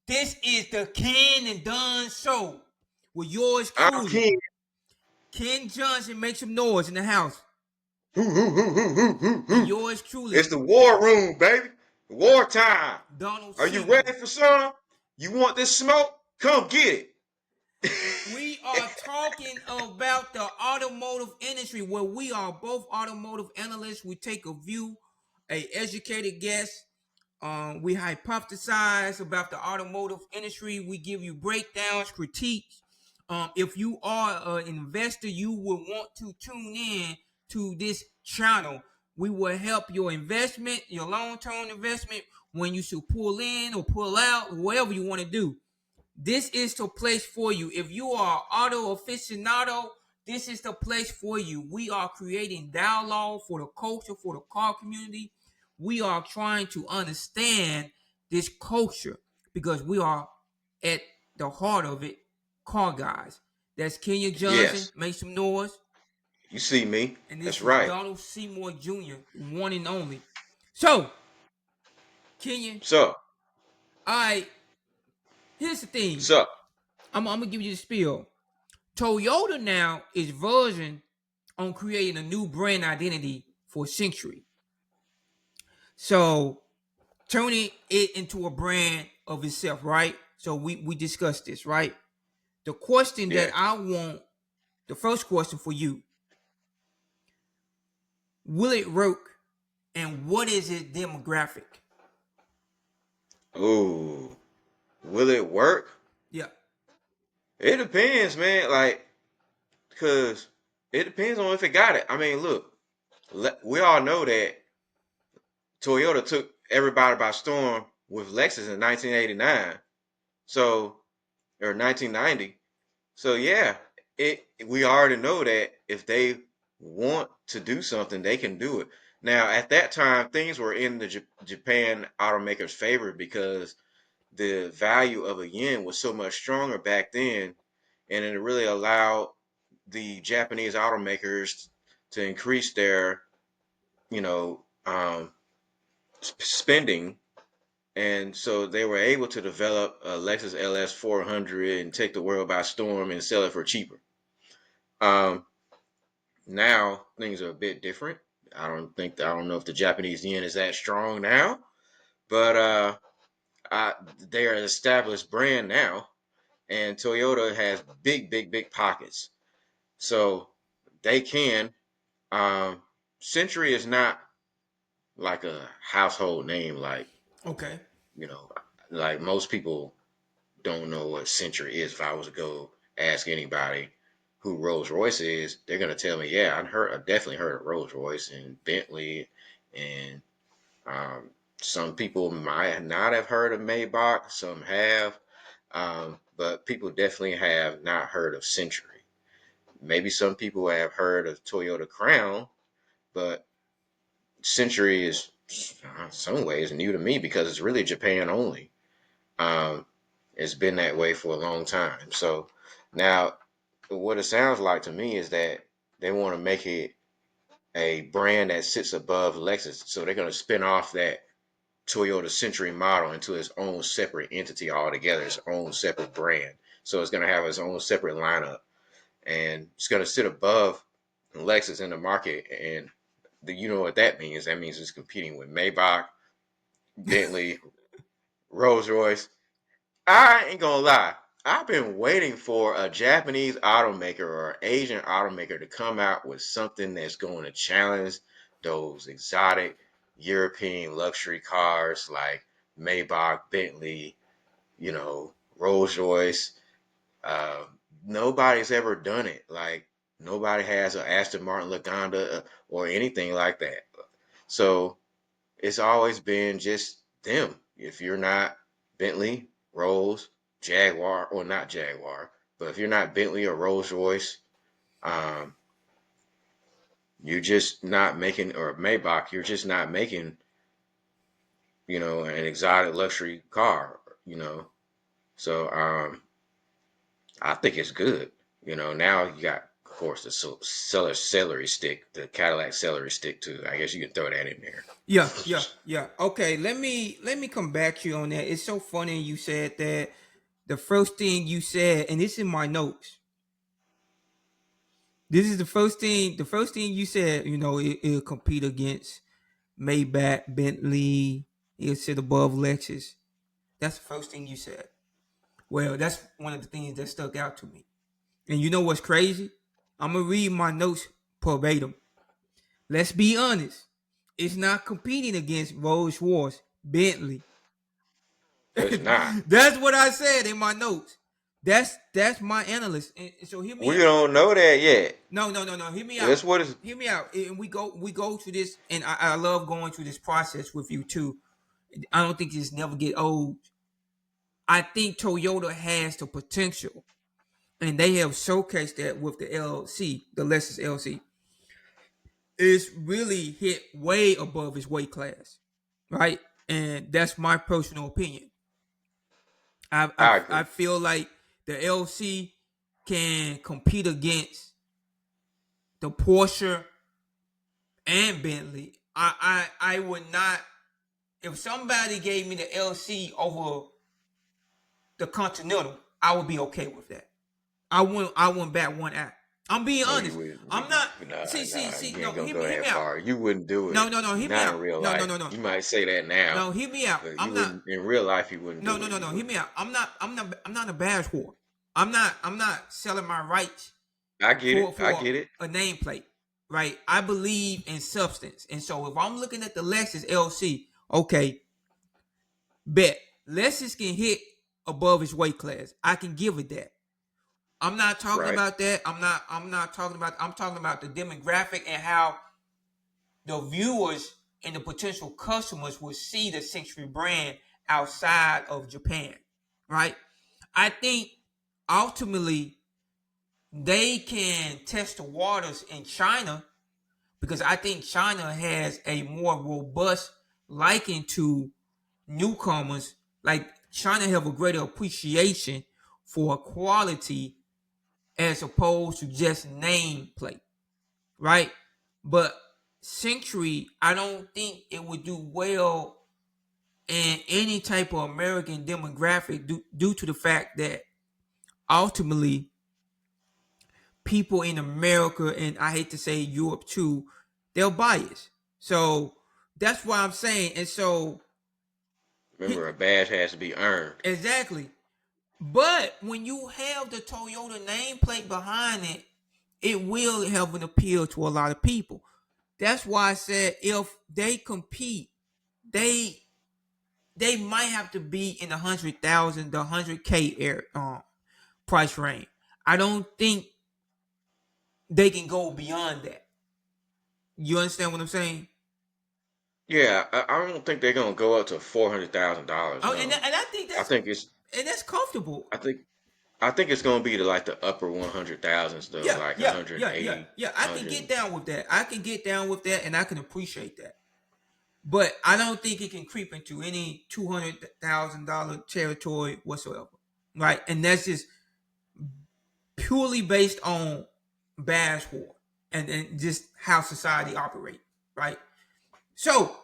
This is the Ken and Dunn Show with yours I'm truly. Ken. Ken Johnson, make some noise in the house. Hoo, hoo, hoo, hoo, hoo, hoo, And hoo. yours It's truly, the war room, baby. Wartime. Donald Are you Seymour. ready for some? You want this smoke? Come get it. We are talking about the automotive industry where we are both automotive analysts. We take a view, a educated guess. We hypothesize about the automotive industry. We give you breakdowns, critiques. If you are an investor, you will want to tune in to this channel. We will help your investment, your long-term investment, when you should pull in or pull out, whatever you want to do. This is the place for you. If you are auto aficionado, this is the place for you. We are creating dialogue for the culture, for the car community. We are trying to understand this culture because we are at the heart of it, car guys. That's Kenya Johnson. Yes, Make some noise. you see me. And this That's is right. Donald Seymour Jr., one and only. So, Kenya, So, all right, here's the thing. so, I'm gonna give you the spiel. Toyota now is version on creating a new brand identity for Century. So turning it into a brand of itself, right? So we discussed this, right? The question that yeah. I want, the first question for you, will it work and what is its demographic? Ooh, will it work? Yeah. It depends, man. Like, cause it depends on if it got it. I mean, look, we all know that Toyota took everybody by storm with Lexus in 1989. So, or 1990. So yeah, we already know that if they want to do something, they can do it. Now, at that time, things were in the Japan automakers' favor because the value of a yen was so much stronger back then, and it really allowed the Japanese automakers to increase their, you know, spending, and so they were able to develop a Lexus LS 400 and take the world by storm and sell it for cheaper. Um, Now things are a bit different. I don't know if the Japanese yen is that strong now, but they are an established brand now, and Toyota has big pockets, so they can. Um, Century is not like a household name, like Okay. you know, like most people don't know what Century is. If I was to go ask anybody who Rolls Royce is, they're gonna tell me, yeah, I definitely heard of Rolls Royce and Bentley, and um, some people might not have heard of Maybach, some have, but people definitely have not heard of Century. Maybe some people have heard of Toyota Crown, but Century is in some ways new to me because it's really Japan only. Um, it's been that way for a long time. So now, what it sounds like to me is that they want to make it a brand that sits above Lexus. So they're going to spin off that Toyota Century model into its own separate entity altogether, its own separate brand. So it's going to have its own separate lineup, and it's going to sit above Lexus in the market. And you know what that means? That means it's competing with Maybach, Bentley, Rolls Royce. I ain't gonna lie. I've been waiting for a Japanese automaker or Asian automaker to come out with something that's going to challenge those exotic European luxury cars like Maybach, Bentley, Rolls Royce. Uh, Nobody's ever done it. Like nobody has an Aston Martin Lagonda or anything like that. So it's always been just them. If you're not Bentley, Rolls, Jaguar, or not Jaguar, but if you're not Bentley or Rolls Royce, um, you're just not making, or Maybach, you're just not making, an exotic luxury car, you know. So I think it's good. Now you got course, the celery stick, the Cadillac celery stick too. I guess you can throw that in there. Yeah. Okay, let me come back to you on that. It's so funny you said that. The first thing you said, and this is in my notes. This is the first thing. The first thing you said. It'll compete against Maybach, Bentley. It'll sit above Lexus. That's the first thing you said. Well, that's one of the things that stuck out to me. And you know what's crazy? I'm gonna read my notes verbatim. Let's be honest. It's not competing against Rolls Royce, Bentley. It's not. That's what I said in my notes. That's my analyst. And so hear me We out. don't know that yet. No. Hear me out. That's what it's. Hear me out. And we go through this, and I love going through this process with you too. I don't think this never get old. I think Toyota has the potential, and they have showcased that with the LC, the Lexus LC. It's really hit way above its weight class, right? And that's my personal opinion. I I, I I agree. feel like the LC can compete against the Porsche and Bentley. I would not, if somebody gave me the LC over the Continental, I would be okay with that. I wouldn't bat one eye. I'm being No, you honest. wouldn't. I'm not. Nah, See. you No, ain't gonna hear go me. Hear that me out. far. You wouldn't do it. No. Hear me Not in out. real No. life. You might say that now, No, hear me out. but you I'm not. wouldn't in real life. You wouldn't No, do no, it. no, You no. Hear wouldn't. me out. I'm not a badge whore. I'm not selling my rights I get for it. I get it. a nameplate. Right. I believe in substance, and so if I'm looking at the Lexus LC, okay, bet Lexus can hit above its weight class. I can give it that. I'm not talking Right. about that. I'm not talking about. I'm talking about the demographic and how the viewers and the potential customers will see the Century brand outside of Japan, right? I think ultimately they can test the waters in China because I think China has a more robust liking to newcomers. Like China have a greater appreciation for quality as opposed to just nameplate, right? But Century, I don't think it would do well in any type of American demographic due to the fact that ultimately people in America, and I hate to say Europe too, they're biased. So that's why I'm saying. And so Remember, a badge has to be earned. exactly. But when you have the Toyota nameplate behind it, it will have an appeal to a lot of people. That's why I said if they compete, they they might have to be in the 100,000, the 100K price range. I don't think they can go beyond that. You understand what I'm saying? Yeah, I don't think they're gonna go up to $400,000. Oh, and No, I think I that's think it's. and that's comfortable. I think. I think it's gonna be like the upper 100,000s though, Yeah, like yeah, yeah, yeah, 180, yeah. I can get down with that. I can get down with that, and I can appreciate that. But I don't think it can creep into any $200,000 territory whatsoever, right? And that's just purely based on badge war and just how society operates, right? So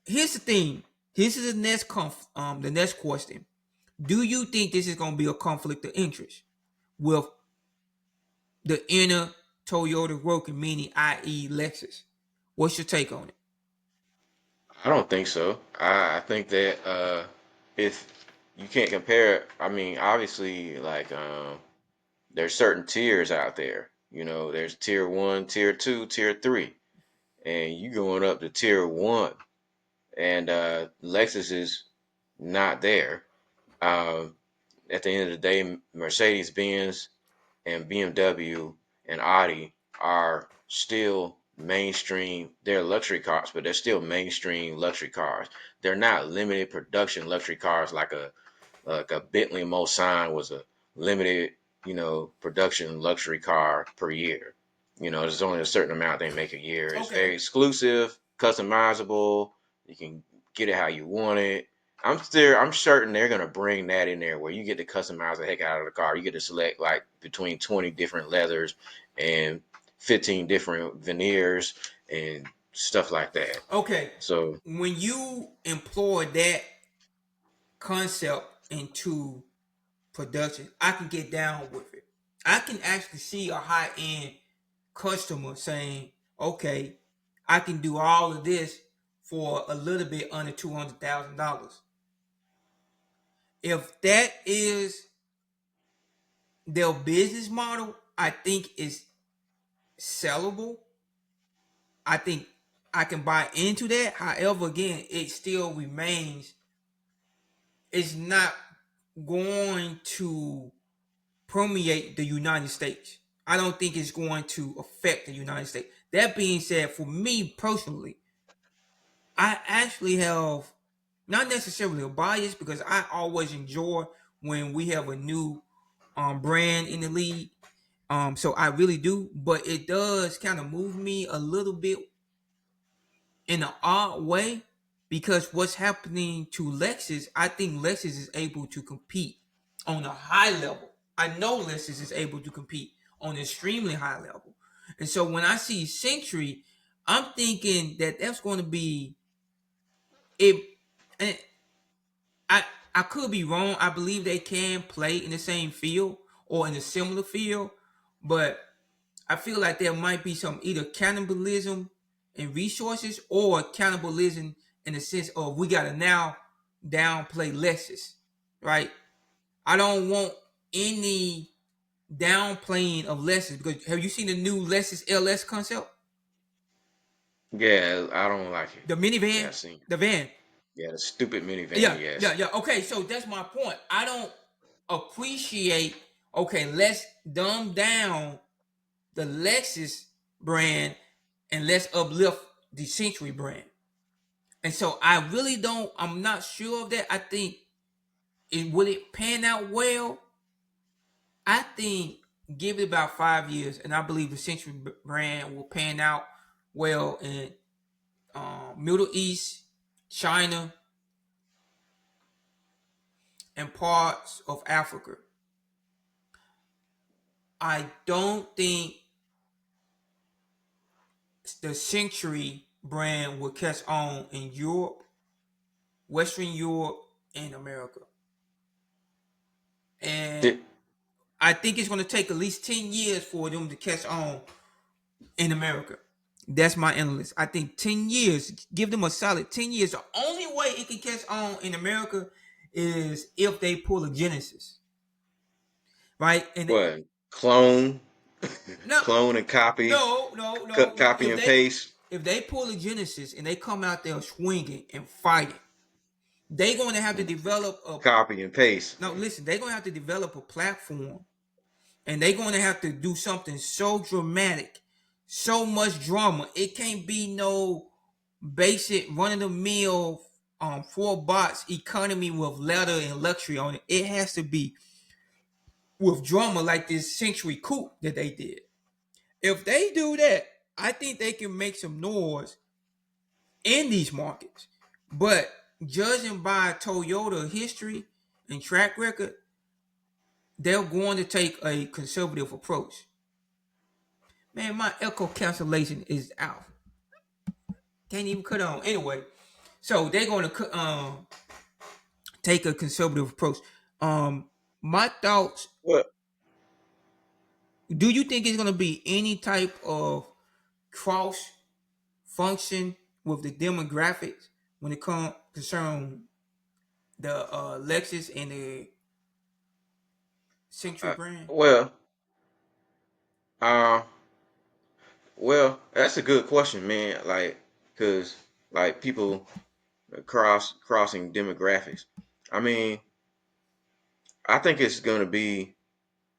here's the thing. This is the next question. Do you think this is going to be a conflict of interest with the inner Toyota working meaning, i.e., Lexus? What's your take on it? I don't think so. I think that if you can't compare it, I mean, obviously, like there's certain tiers out there. You know, there's tier one, tier two, tier three, and you going up to tier one, and Lexus is not there. Uh, at the end of the day, Mercedes Benz and BMW and Audi are still mainstream. They're luxury cars, but they're still mainstream luxury cars. They're not limited production luxury cars like a Bentley Mulsanne was a limited, production luxury car per year. There's only a certain amount they make a year. It's Okay. very exclusive, customizable. You can get it how you want it. I'm certain they're gonna bring that in there where you get to customize the heck out of the car. You get to select like between 20 different leathers and 15 different veneers and stuff like that. Okay, So when you employ that concept into production, I can get down with it. I can actually see a high end customer saying, okay, I can do all of this for a little bit under $200,000. If that is their business model, I think is sellable. I think I can buy into that. However, again, it still remains, it's not going to permeate the United States. I don't think it's going to affect the United States. That being said, for me personally, I actually have not necessarily a bias because I always enjoy when we have a new brand in the league. So I really do, but it does kind of move me a little bit in an odd way because what's happening to Lexus, I think Lexus is able to compete on a high level. I know Lexus is able to compete on an extremely high level. And so when I see Century, I'm thinking that that's going to be it. And I I could be wrong. I believe they can play in the same field or in a similar field, but I feel like there might be some either cannibalism in resources or cannibalism in the sense of we gotta now downplay Lexus, right? I don't want any downplaying of Lexus because have you seen the new Lexus LS concept? yeah, I don't like it. The Yeah, I minivan, seen. the van. Yeah, the stupid Yeah, minivan. yeah, Yes. yeah. Okay, so that's my point. I don't appreciate. Okay, let's dumb down the Lexus brand and let's uplift the Century brand. And so I really don't. I'm not sure of that. I think it will it pan out well. I think give it about 5 years, and I believe the Century brand will pan out well in Middle East, China, and parts of Africa. I don't think the Century brand will catch on in Europe, Western Europe, and America. And Did I think it's going to take at least 10 years for them to catch on in America. That's my analyst. I think 10 years, give them a solid 10 years. The only way it can catch on in America is if they pull a Genesis, right? And what clone, no, clone and copy, no. copy and paste, If they pull a Genesis and they come out there swinging and fighting, they're going to have to develop a. copy and paste. No, listen, they're going to have to develop a platform and they're going to have to do something so dramatic, so much drama. It can't be no basic run of the mill four box economy with leather and luxury on it. It has to be with drama like this Century Coupe that they did. If they do that, I think they can make some noise in these markets. But judging by Toyota history and track record, they're going to take a conservative approach. Man, my echo cancellation is out. Can't even cut on. Anyway, so they're going to take a conservative approach. My thoughts. What? Do you think it's going to be any type of cross function with the demographics when it comes concern the Lexus and the Century Uh, brand? well, uh, that's a good question, man. Like, cause like people crossing demographics. I mean, I think it's gonna be.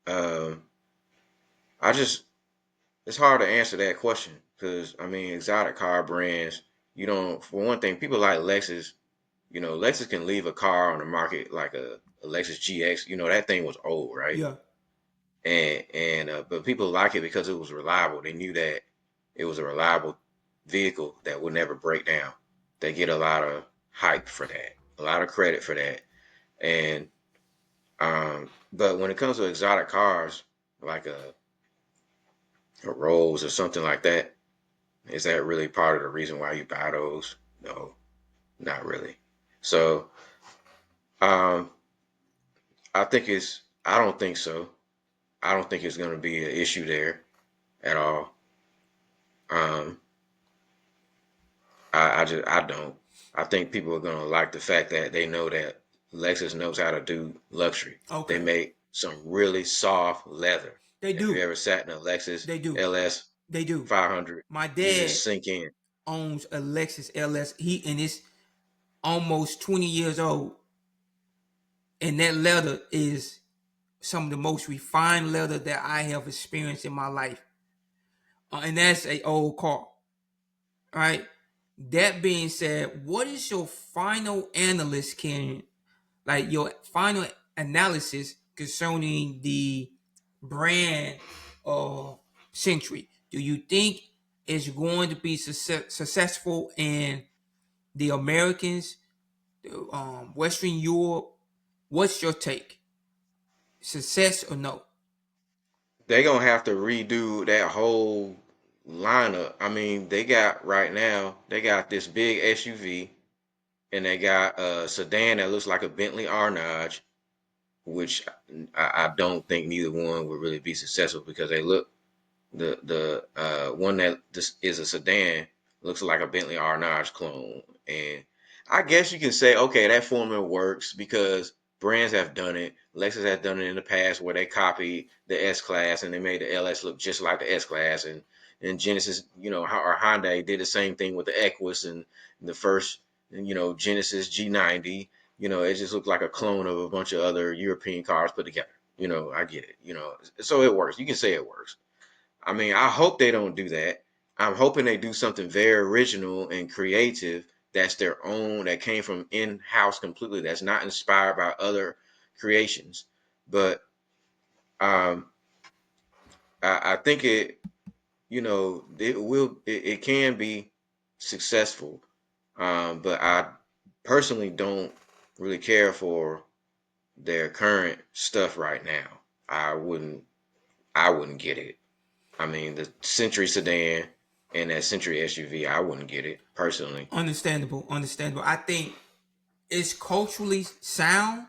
Um, I just it's hard to answer that question because I mean, exotic car brands. You don't. For one thing, people like Lexus. You know, Lexus can leave a car on the market like a Lexus GX. You know, that thing was old, right? Yeah, And but people like it because it was reliable. They knew that it was a reliable vehicle that would never break down. They get a lot of hype for that. a lot of credit for that. And but when it comes to exotic cars, like a Rolls or something like that, is that really part of the reason why you buy those? No, not really. So um, I don't think so. I don't think it's going to be an issue there at all. Um, I don't. I think people are going to like the fact that they know that Lexus knows how to do luxury. They Okay. make some really soft leather. They If you do. ever sat in a Lexus They do. LS They do. 500, My you dad just sink in. owns a Lexus LS. He and it's almost 20 years old, and that leather is some of the most refined leather that I have experienced in my life. And that's a old car, right? That being said, what is your final analyst, Ken? Like your final analysis concerning the brand of Century? Do you think it's going to be successful in the Americans, Western Europe? What's your take? Success or no? They're going to have to redo that whole lineup. I mean, they got right now, they got this big SUV and they got a sedan that looks like a Bentley Arnage, which I don't think neither one would really be successful because they look the one that just is a sedan looks like a Bentley Arnage clone, and I guess you can say okay that formula works because brands have done it. Lexus has done it in the past where they copied the S class and they made the LS look just like the S class, and Genesis, or Hyundai did the same thing with the Equus and the first, Genesis G90. It just looked like a clone of a bunch of other European cars put together. I get it. So it works. You can say it works. I mean, I hope they don't do that. I'm hoping they do something very original and creative that's their own, that came from in-house completely, that's not inspired by other creations. But um, I think it can be successful. But I personally don't really care for their current stuff right now. I wouldn't, I wouldn't get it. I mean, the Century sedan and that Century SUV, I wouldn't get it personally. Understandable, understandable. I think it's culturally sound,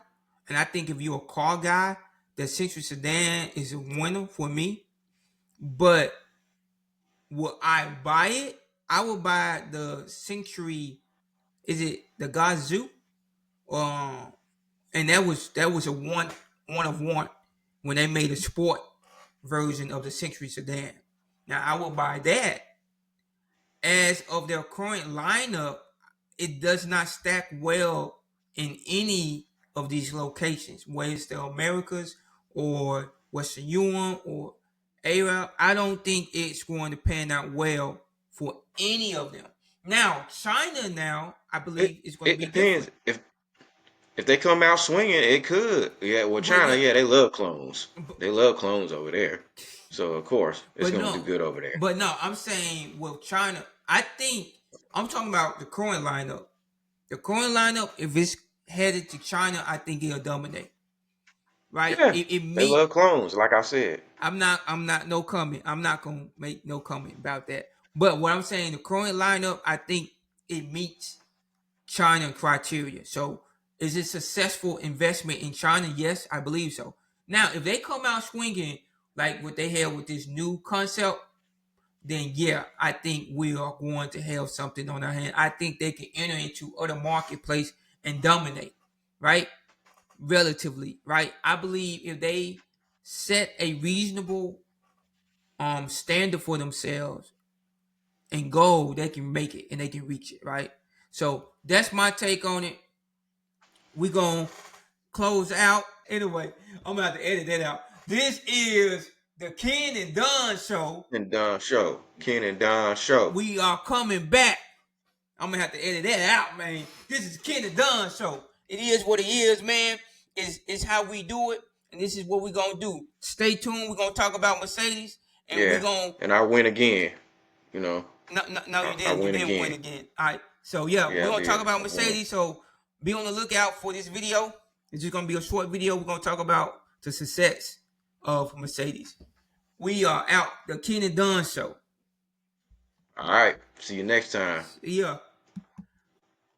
and I think if you're a car guy, the Century sedan is a winner for me. But will I buy it? I will buy the Century. Is it the Gazoo? Um, and that was a one of one when they made a sport version of the Century sedan. Now I will buy that. As of their current lineup, it does not stack well in any of these locations, whether it's the Americas or Western Europe or Arab. I don't think it's going to pan out well for any of them. Now, China now, I It believe, is going to it be depends. different. If they come out swinging, it could. Yeah, well, But China, yeah, yeah, they love clones. but, They love clones over there. So of course, it's but gonna do no, good over there. but no, I'm saying with China, I think I'm talking about the current lineup. The current lineup, if it's headed to China, I think it'll dominate. Right? Yeah, It they meet. love clones, like I said. I'm not no comment. I'm not gonna make no comment about that. But what I'm saying, the current lineup, I think it meets China criteria. So is it successful investment in China? Yes, I believe so. Now, if they come out swinging like what they have with this new concept, then yeah, I think we are going to have something on our hand. I think they can enter into other marketplace and dominate, right? Relatively, right? I believe if they set a reasonable standard for themselves and goal, they can make it and they can reach it, right? So that's my take on it. We gonna close out. Anyway, I'm gonna have to edit that out. This is the Ken and Dunn Show. And Don Show, Ken and Don Show. We are coming back. I'm gonna have to edit that out, man. This is Ken and Dunn Show. It is what it is, man. It's how we do it, and this is what we're gonna do. Stay tuned. We're gonna talk about Mercedes, and we're Yeah, gonna. and I win again. You know, No, you I didn't. You win didn't win again. again. All right. So yeah, we're Yeah, I gonna talk did. about I won. Mercedes. So Be on the lookout for this video. It's just gonna be a short video. We're gonna talk about the success of Mercedes. We are out. The Ken and Dunn Show. All right. See you next time. See ya.